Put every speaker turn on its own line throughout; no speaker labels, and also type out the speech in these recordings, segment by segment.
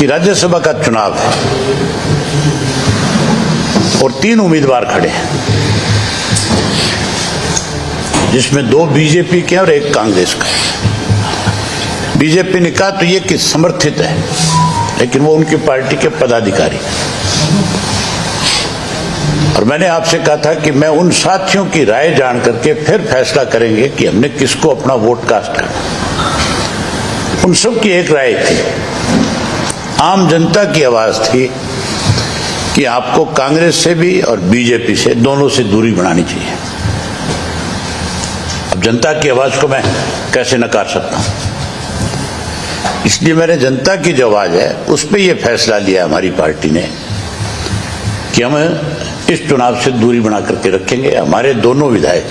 कि राज्यसभा का चुनाव है और 3 उम्मीदवार खड़े हैं, जिसमें 2 बीजेपी के और 1 कांग्रेस का है। बीजेपी ने कहा तो ये कि समर्थित है, लेकिन वो उनकी पार्टी के पदाधिकारी हैं। और मैंने आपसे कहा था कि मैं उन साथियों की राय जान करके फिर फैसला करेंगे कि हमने किसको अपना वोट कास्ट करना। उन सब की एक राय थी, आम जनता की आवाज थी कि आपको कांग्रेस से भी और बीजेपी से, दोनों से दूरी बनानी चाहिए। अब जनता की आवाज को मैं कैसे नकार सकता हूं? इसलिए मैंने जनता की जो आवाज है उस पर यह फैसला लिया हमारी पार्टी ने कि हम इस चुनाव से दूरी बना करके रखेंगे। हमारे दोनों विधायक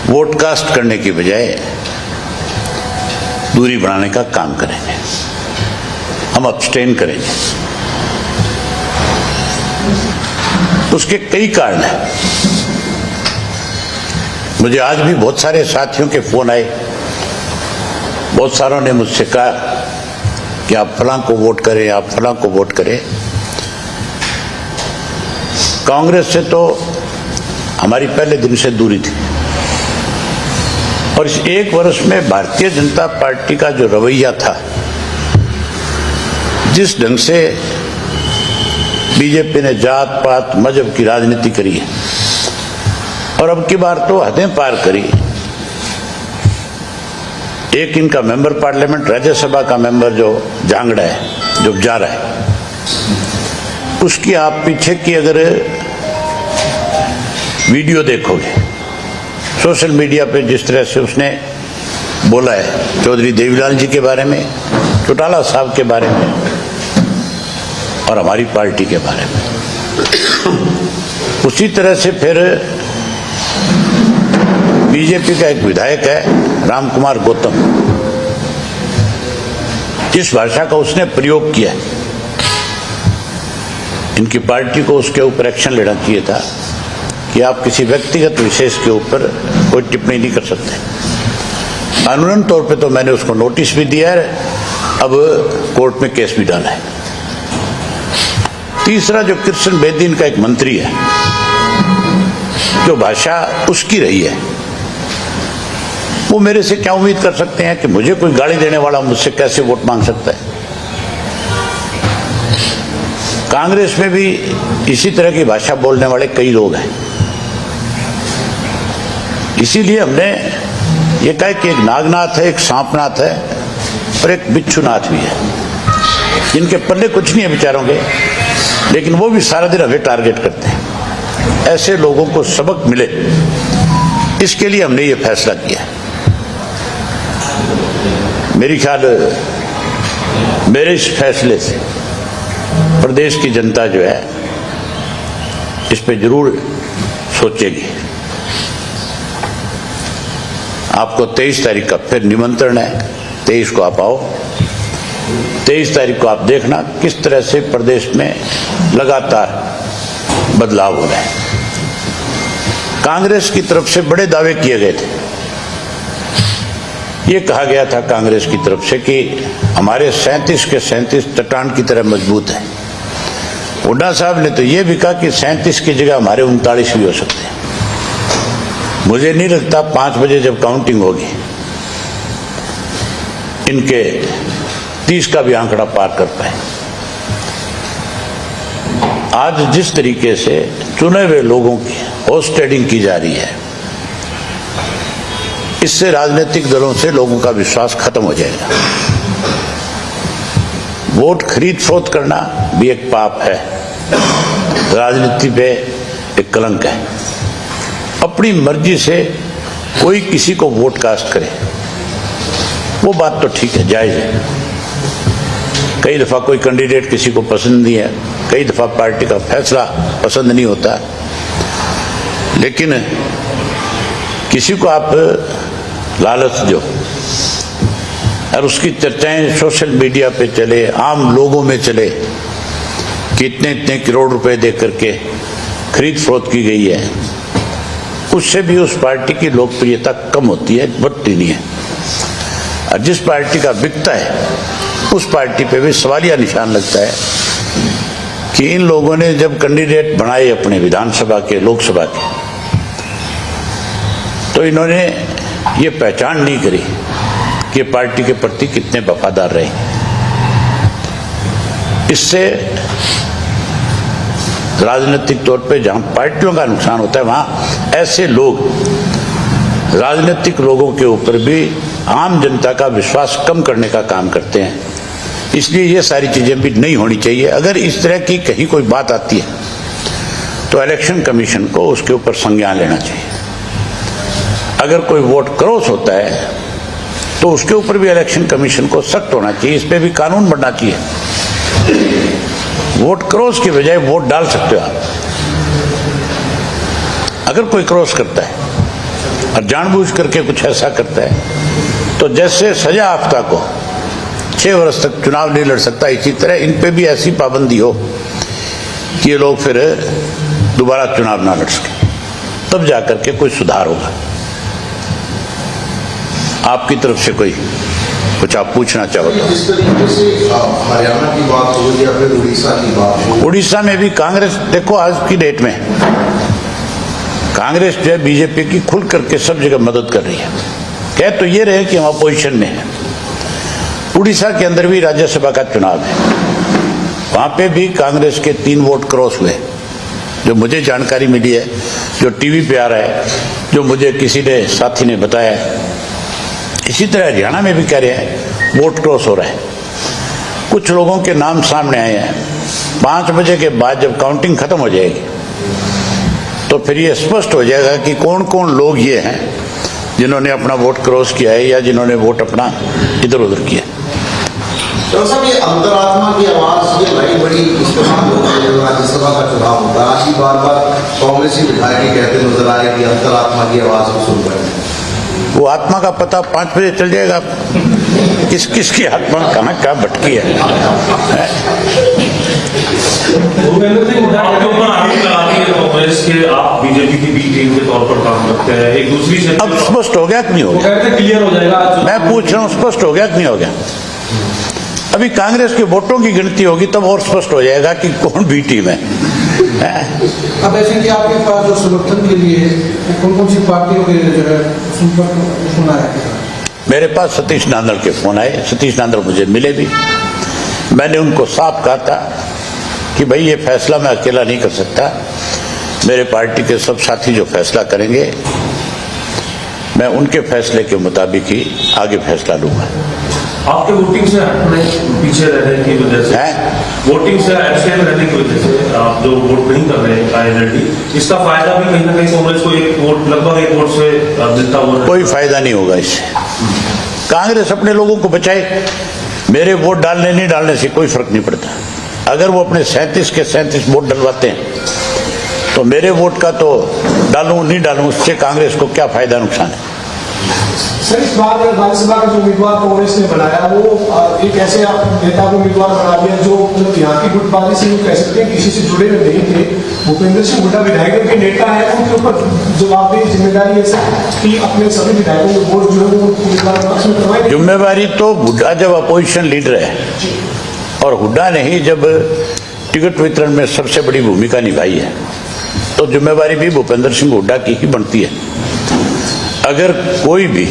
वोट कास्ट करने की बजाय दूरी बनाने का काम करेंगे, हम अब्सटेन करेंगे। उसके कई कारण हैं। मुझे आज भी बहुत सारे साथियों के फोन आए, बहुत सारों ने मुझसे कहा कि आप फलां को वोट करें, आप फलां को वोट करें। कांग्रेस से तो हमारी पहले दिन से दूरी थी, और इस 1 वर्ष में भारतीय जनता पार्टी का जो रवैया था, जिस ढंग से बीजेपी ने जात पात मजहब की राजनीति करी है, और अब की बार तो हदें पार करी। एक इनका मेंबर पार्लियामेंट, राज्यसभा का मेंबर जो जांगड़ा है, जो जा रहा है, उसकी आप पीछे की अगर वीडियो देखोगे सोशल मीडिया पे, जिस तरह से उसने बोला है चौधरी देवीलाल जी के बारे में, चौटाला साहब के बारे में और हमारी पार्टी के बारे में, उसी तरह से फिर बीजेपी का एक विधायक है राम कुमार गौतम, जिस भाषा का उसने प्रयोग किया है, इनकी पार्टी को उसके ऊपर एक्शन लेना चाहिए था कि आप किसी व्यक्तिगत विशेष के ऊपर कोई टिप्पणी नहीं कर सकते। कानूनन तौर पे तो मैंने उसको नोटिस भी दिया है, अब कोर्ट में केस भी डाला है। तीसरा, जो कृष्ण बेदीन का एक मंत्री है, जो भाषा उसकी रही है, वो मेरे से क्या उम्मीद कर सकते हैं कि मुझे कोई गाली देने वाला मुझसे कैसे वोट मांग सकता है? कांग्रेस में भी इसी तरह की भाषा बोलने वाले कई लोग हैं। इसीलिए हमने ये कहा कि एक नागनाथ है, एक सांपनाथ है और एक बिच्छूनाथ भी है। इनके पल्ले कुछ नहीं है बेचारों के, लेकिन वो भी सारा दिन हमें टारगेट करते हैं। ऐसे लोगों को सबक मिले, इसके लिए हमने ये फैसला किया। मेरी ख्याल मेरे इस फैसले से प्रदेश की जनता जो है इस पे जरूर सोचेगी। आपको 23 तारीख का फिर निमंत्रण है, 23 को आप आओ। 23 तारीख को आप देखना किस तरह से प्रदेश में लगातार बदलाव हो रहा है। कांग्रेस की तरफ से बड़े दावे किए गए थे। ये कहा गया था कांग्रेस की तरफ से कि हमारे 37 के 37 चट्टान की तरह मजबूत है। हुड्डा साहब ने तो ये भी कहा कि 37 की जगह हमारे 39 भी हो सकते हैं। मुझे नहीं लगता 5 बजे जब काउंटिंग होगी इनके 30 का भी आंकड़ा पार कर पाए। आज जिस तरीके से चुने हुए लोगों की होस्टेडिंग की जा रही है, इससे राजनीतिक दलों से लोगों का विश्वास खत्म हो जाएगा। वोट खरीद फरोख्त करना भी एक पाप है, राजनीति पे एक कलंक है। अपनी मर्जी से कोई किसी को वोट कास्ट करे, वो बात तो ठीक है, जायज है। कई दफा कोई कैंडिडेट किसी को पसंद नहीं है, कई दफा पार्टी का फैसला पसंद नहीं होता, लेकिन किसी को आप लालच दो और उसकी चर्चाएं सोशल मीडिया पे चले, आम लोगों में चले कि इतने इतने करोड़ रुपए दे करके खरीद फरोख्त की गई है, उससे भी उस पार्टी की लोकप्रियता कम होती है, बढ़ती नहीं है। और जिस पार्टी का बिकता है उस पार्टी पे भी सवालिया निशान लगता है कि इन लोगों ने जब कैंडिडेट बनाए अपने विधानसभा के, लोकसभा के, तो इन्होंने ये पहचान नहीं करी कि पार्टी के प्रति कितने वफादार रहे। इससे राजनीतिक तौर पे जहां पार्टियों का नुकसान होता है, वहां ऐसे लोग राजनीतिक लोगों के ऊपर भी आम जनता का विश्वास कम करने का काम करते हैं। इसलिए ये सारी चीजें भी नहीं होनी चाहिए। अगर इस तरह की कहीं कोई बात आती है तो इलेक्शन कमीशन को उसके ऊपर संज्ञान लेना चाहिए। अगर कोई वोट क्रॉस होता है तो उसके ऊपर भी इलेक्शन कमीशन को सख्त होना चाहिए, इस पे भी कानून बनना चाहिए। वोट क्रॉस की बजाय वोट डाल सकते हो आप। अगर कोई क्रॉस करता है और जानबूझ करके कुछ ऐसा करता है तो जैसे सजा याफ्ता को 6 वर्ष तक चुनाव नहीं लड़ सकता, इसी तरह इन पे भी ऐसी पाबंदी हो कि ये लोग फिर दोबारा चुनाव ना लड़ सके, तब जाकर के कोई सुधार होगा। आपकी तरफ से कोई कुछ आप पूछना चाहो तो?
जिस तरीके से हरियाणा की बात हो या फिर उड़ीसा की बात हो,
उड़ीसा में भी कांग्रेस, देखो आज की डेट में कांग्रेस जो है बीजेपी की खुल करके सब जगह मदद कर रही है। कह तो ये रहे कि हम अपोजिशन में हैं। उड़ीसा के अंदर भी राज्यसभा का चुनाव है, वहां पे भी कांग्रेस के 3 वोट क्रॉस हुए, जो मुझे जानकारी मिली है, जो टीवी पे आ रहा है, जो मुझे किसी ने साथी ने बताया है। इसी तरह हरियाणा में भी कह रहे हैं वोट क्रॉस हो रहा है। कुछ लोगों के नाम सामने आए हैं। 5 बजे के बाद जब काउंटिंग खत्म हो जाएगी तो फिर ये स्पष्ट हो जाएगा कि कौन कौन लोग ये हैं जिन्होंने अपना वोट क्रॉस किया है या जिन्होंने वोट अपना इधर उधर किया।
तो सब ये अंतरात्मा की आवाज ये भाई बड़ी इस्तेमाल होती है जब राज्यसभा का चुनाव होता है। आज ही बार कांग्रेसी विधायक कहते नजर आए कि अंतरात्मा की आवाज को सुन रहे हैं।
वो आत्मा का पता 5 बजे चल जाएगा, किस किस की आत्मा कहाँ भटकी है।
कांग्रेस के आप बीजेपी की बी टीम के तौर पर काम करते हैं, एक दूसरी से
अब स्पष्ट हो गया कि नहीं हो गया?
क्लियर हो जाएगा।
मैं पूछ रहा हूँ स्पष्ट हो गया कि नहीं हो गया? अभी कांग्रेस के वोटों की गिनती होगी तब और स्पष्ट हो जाएगा कि कौन बी टीम है।
अब ऐसे कि आपके पास जो समर्थन के लिए कौन कौन सी पार्टियों के जो है संपर्क सुना है?
मेरे पास सतीश नांदल के फोन आए। सतीश नांदल मुझे मिले भी। मैंने उनको साफ कहा था कि भाई ये फैसला मैं अकेला नहीं कर सकता, मेरे पार्टी के सब साथी जो फैसला करेंगे मैं उनके फैसले के मुताबिक ही आगे फैसला लूंगा।
आपके वोटिंग से अपने पीछे रहने की वजह से, वोटिंग से एब्सटेन रहने की वजह से आप जो वोट नहीं कर रहे हैं आईएनएलडी, इसका फायदा भी कहीं ना कहीं कांग्रेस को एक वोट, लगभग 1 वोट से मिलता हुआ। कोई
फायदा नहीं होगा इससे। कांग्रेस अपने लोगों को बचाए, मेरे वोट डालने नहीं डालने से कोई फर्क नहीं पड़ता। अगर वो अपने 37 के 37 वोट डलवाते हैं तो मेरे वोट का तो डालूं नहीं डालूं उससे कांग्रेस को क्या फायदा नुकसान है।
सर, इस बार राज्यसभा का जो उम्मीदवार कांग्रेस ने बनाया वो एक ऐसे नेता को उम्मीदवार बना दिया जो मतलब यहाँ की गुटबाजी से कह सकते हैं किसी से जुड़े हुए नहीं थे। भूपेंद्र सिंह हुड्डा विधायकों के नेता है, उनके ऊपर जवाबदेही जिम्मेदारी है कि अपने सभी विधायकों के वोट जो है वो उम्मीदवार पक्ष में करवाए।
जिम्मेवारी तो हुड्डा जब अपोजिशन लीडर है और हुड्डा ने ही जब टिकट वितरण में सबसे बड़ी भूमिका निभाई है तो जिम्मेवारी भी भूपेंद्र सिंह हुड्डा की ही बनती है। अगर कोई भी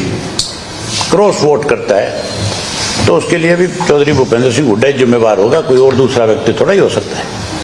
क्रॉस वोट करता है तो उसके लिए भी चौधरी भूपेंद्र सिंह हुड्डा ही जिम्मेवार होगा, कोई और दूसरा व्यक्ति थोड़ा ही हो सकता है।